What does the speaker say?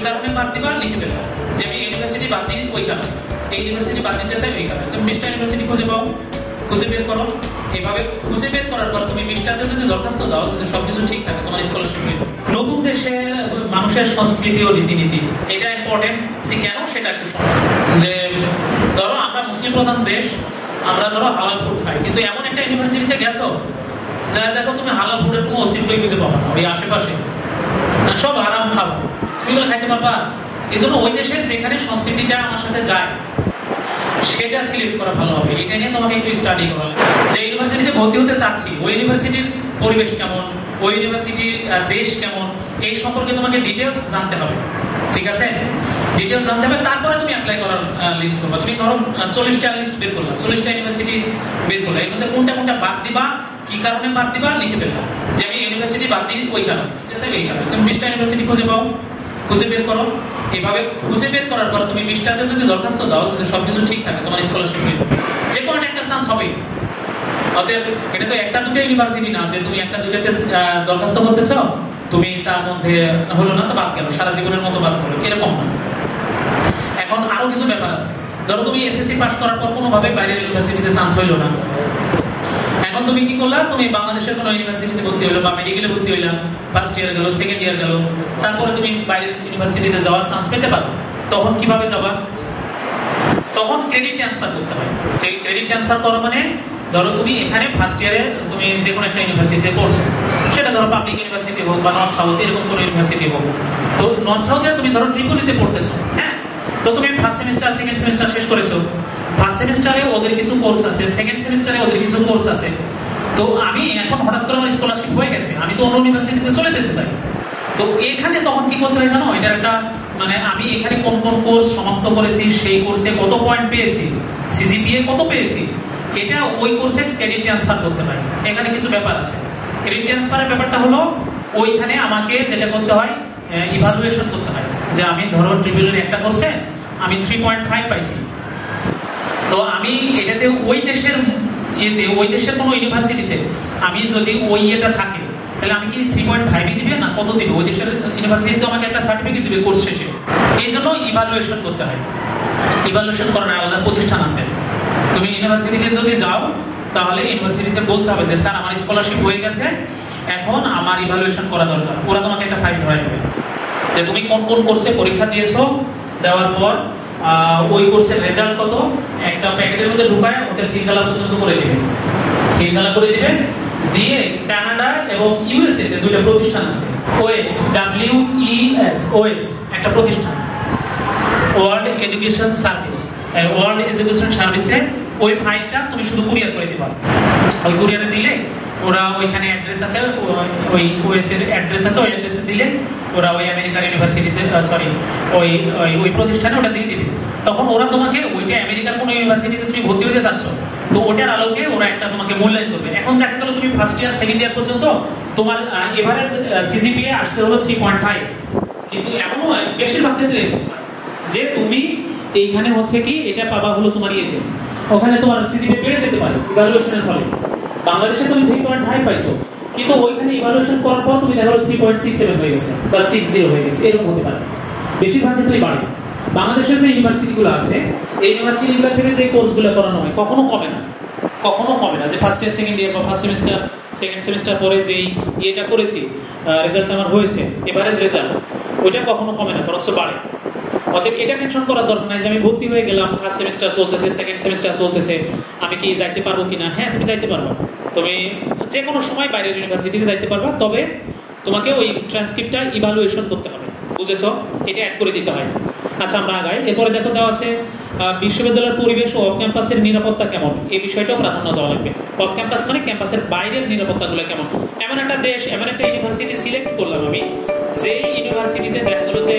কারণে বাদ দিবা লিখে দেবা যে আমি ইউনিভার্সিটি বাদ দিই ওই কারণে, এই ইউনিভার্সিটি বাদ দিতে চাই ওই কারণে। তুমি 20টা ইউনিভার্সিটি খুঁজে পাও, খুঁজে বের করো। এভাবে খুঁজে বের করার পর তুমি 20টাতে যদি দরখাস্ত দাও, যদি সবকিছু ঠিক থাকে, তোমার স্কলারশিপ হয়ে যাবে। নতুন দেশের মানুষের সংস্কৃতি ও রীতিনীতি, এটা ইম্পর্টেন্ট যে কেন সেটা একটু শোনো। যে ধরো আমরা মুসলিম প্রধান দেশ, আমরা ধরো হালাল ফুড খাই, কিন্তু এমন একটা ইউনিভার্সিটিতে গেছো যা দেখো তুমি হালাল ফুডের কোনো অস্তিত্বই খুঁজে পাবো না ওই আশেপাশে, সব হারাম খাবো, তুমি এগুলো খাইতে পারবা? এই জন্য ওই দেশের যেখানে সংস্কৃতিটা আমার সাথে যায় সেটা সিলেক্ট করা ভালো হবে। এটা নিয়ে তোমাকে একটু স্টাডি করা লাগবে। যে ইউনিভার্সিটিতে ভর্তি হতে চাচ্ছি ওই ইউনিভার্সিটির পরিবেশ কেমন, ওই ইউনিভার্সিটির দেশ কেমন, এই সম্পর্কে তোমাকে ডিটেলস জানতে হবে। ঠিক আছে, ডিটেলস জানতে হবে, তারপরে তুমি অ্যাপ্লাই করার লিস্ট করবা। তুমি ধরো 40টা লিস্ট বের করলা, 40টা ইউনিভার্সিটি বের করলা, এর মধ্যে কোনটা কোনটা বাদ দিবা, কি কারণে বাদ দিবা লিখে ফেলবা যে আমি ইউনিভার্সিটি বাদ দিই ওই কারণে। ঠিক আছে, এই কারণে তুমি 20টা ইউনিভার্সিটি খুঁজে পাও, খুঁজে বের করো। এভাবে খুঁজে বের করার পর তুমি 20টাতে যদি দরখাস্ত দাও, যদি সবকিছু ঠিক থাকে, তোমার স্কলারশিপ হয়ে যাবে। যে কোনো একটা চান্স হবে। অতএব এটা তো একটা দুটো ইউনিভার্সিটি না যে তুমি একটা দুটোতে দরখাস্ত করতেছো, তুমি তার মধ্যে হলো না তো বাদ গেল, সারা জীবনের মতো বাদ করো, এরকম না। এখন আরো কিছু ব্যাপার আছে। ধরো তুমি এসএসসি পাস করার পর কোনোভাবে বাইরের ইউনিভার্সিটিতে চান্স হইলো না, এখন তুমি কি করলা, তুমি বাংলাদেশের কোনো ইউনিভার্সিটিতে ভর্তি হইলো বা মেডিকেলে ভর্তি হইলাম, ফার্স্ট ইয়ার গেল, সেকেন্ড ইয়ার গেল, তারপরে তুমি বাইরের ইউনিভার্সিটিতে যাওয়ার চান্স পেতে পারো। তখন কিভাবে যাবা? তখন ক্রেডিট ট্রান্সফার করতে হয়। ক্রেডিট ট্রান্সফার করা মানে ধরো তুমি এখানে ফার্স্ট ইয়ারে তুমি যে কোনো একটা ইউনিভার্সিটিতে পড়ছো, সেটা ধরো পাবলিক ইউনিভার্সিটি হোক বা নর্থ সাউথ এরকম কোনো ইউনিভার্সিটি হোক, তো নর্থ সাউথে তুমি ধরো ট্রিপলিতে পড়তেছো, হ্যাঁ, তো তুমি ফার্স্ট সেমিস্টার সেকেন্ড সেমিস্টার শেষ করেছো, ফার্স্ট সেমিস্টারে ওদের কিছু কোর্স আছে, সেকেন্ড সেমিস্টারে ওদের কিছু কোর্স আছে, তো আমি এখন হঠাৎ করে আমার স্কলারশিপ হয়ে গেছে, আমি তো অন্য ইউনিভার্সিটিতে চলে যেতে চাই। তো এখানে তখন কি করতে হয় জানো, এটার একটা মানে আমি এখানে কোন কোন কোর্স সমাপ্ত করেছি, সেই কোর্সে কত পয়েন্ট পেয়েছি, সিজিপিএ কত পেয়েছি, এটা ওই কোর্সে ক্রেডিট ট্রান্সফার করতে হয়। এখানে কিছু ব্যাপার আছে। ক্রেডিট ট্রান্সফারের ব্যাপারটা হলো ওইখানে আমাকে যেটা করতে হয়, ইভালুয়েশন করতে হয় যে আমি ধরো ট্রিবিউনাল একটা কোর্সে আমি 3.5 পাইছি, তো আমি এটাতে ওই দেশের ওই দেশের কোনো ইউনিভার্সিটিতে আমি যদি ওই এটা থাকে, তাহলে আমি কি 3.5 দিবে না কত দিবে, ওই দেশের ইউনিভার্সিটিতে আমাকে একটা সার্টিফিকেট দিবে কোর্স শেষে। এই জন্য ইভালুয়েশন করতে হয়। ইভালুয়েশন করার আলাদা প্রতিষ্ঠান আছে। তুমি ইউনিভার্সিটিতে যদি যাও, তাহলে ইউনিভার্সিটিতে বলতে হবে যে স্যার আমার স্কলারশিপ হয়ে গেছে, এখন আমার ইভালুয়েশন করা দরকার। ওরা তোমাকে একটা ফাইল ধরাই দেবে যে তুমি কোন কোন কোর্সে পরীক্ষা দিয়েছো, দেওয়ার পর ওই কোর্সের রেজাল্ট কত, একটা প্যাকেটের মধ্যে ঢুকায় ওটা সিলগালা পর্যন্ত করে দিবে, সিলগালা করে দিবে। দিয়ে কানাডা এবং ইউএসএ তে দুইটা প্রতিষ্ঠান আছে, ওএস WES ওএস একটা প্রতিষ্ঠান, world education service, world education সার্ভিসে ওই ফাইলটা তুমি শুধু কুরিয়ার করে দিবা। ওই কুরিয়ারে দিলে ওরা ওইখানে অ্যাড্রেস আছে, ওই ওএস এর অ্যাড্রেস আছে, ওই অ্যাড্রেসে দিলে ওরা ওই আমেরিকার ইউনিভার্সিটিতে সরি ওই ওই প্রতিষ্ঠানে ওটা দিয়ে দিবে। তখন ওরা তোমাকে ওইটা আমেরিকার কোনো ইউনিভার্সিটিতে তুমি ভর্তি হতে যাচ্ছ, তো ওটার আলোকে ওরা একটা তোমাকে মূল্যায়ন করবে। এখন দেখা গেল তুমি ফার্স্ট ইয়ার সেকেন্ড ইয়ার পর্যন্ত তোমার এভারেজ সিজিপিএ আসছে হলো 3.5, কিন্তু এমনও বেশিরভাগ ক্ষেত্রে যে তুমি এইখানে হচ্ছে কি এটা পাবা হলো তোমার ইয়েতে, ওখানে তোমার সিজিপিএ বেড়ে যেতে পারে ইভালুয়েশনের ফলে। বাংলাদেশে তুমি 3.5 পাইছো, কিন্তু ওইখানে ইভালুয়েশন করার পর তুমি দেখা গেল 3.67 হয়ে গেছে বা 60 হয়ে গেছে, এরকম হতে পারে। বেশিরভাগ ক্ষেত্রেই বাড়ে। বাংলাদেশের যে ইউনিভার্সিটিগুলো আছে, এই ইউনিভার্সিটিগুলো থেকে যে কোর্সগুলো করানো হয় কখনো কমে না, কখনো কমে না। যে ফার্স্ট ইয়ার সেকেন্ড ইয়ার বা ফার্স্ট সেমিস্টার সেকেন্ড সেমিস্টার পরে যেই ইয়েটা করেছি, রেজাল্ট আমার হয়েছে এভারেজ রেজাল্ট, ওইটা কখনো কমে না, বরং বাড়ে। অতএব এটা টেনশন করার দরকার নাই যে আমি ভর্তি হয়ে গেলাম, ফার্স্ট সেমিস্টার চলতেছে, সেকেন্ড সেমিস্টার চলতেছে, আমি কি যাইতে পারবো কিনা। হ্যাঁ, তুমি যাইতে পারবা, তুমি যে কোনো সময় বাইরের ইউনিভার্সিটিতে যাইতে পারবা, তবে তোমাকে ওই ট্রান্সক্রিপ্টটা ইভালুয়েশন করতে হবে, বুঝেছো? এটা অ্যাড করে দিতে হয়। আচ্ছা, আমরা আগাই। এরপরে দেখো দেওয়া আছে বিশ্ববিদ্যালয়ের পরিবেশ ও অফ ক্যাম্পাসের নিরাপত্তা কেমন, এই বিষয়টাও প্রাধান্য দেওয়া লাগবে। অফ ক্যাম্পাস মানে ক্যাম্পাসের বাইরের নিরাপত্তাগুলো কেমন। এমন একটা দেশ, এমন একটা ইউনিভার্সিটি সিলেক্ট করলাম আমি, যে ইউনিভার্সিটিতে দেখা গেলো যে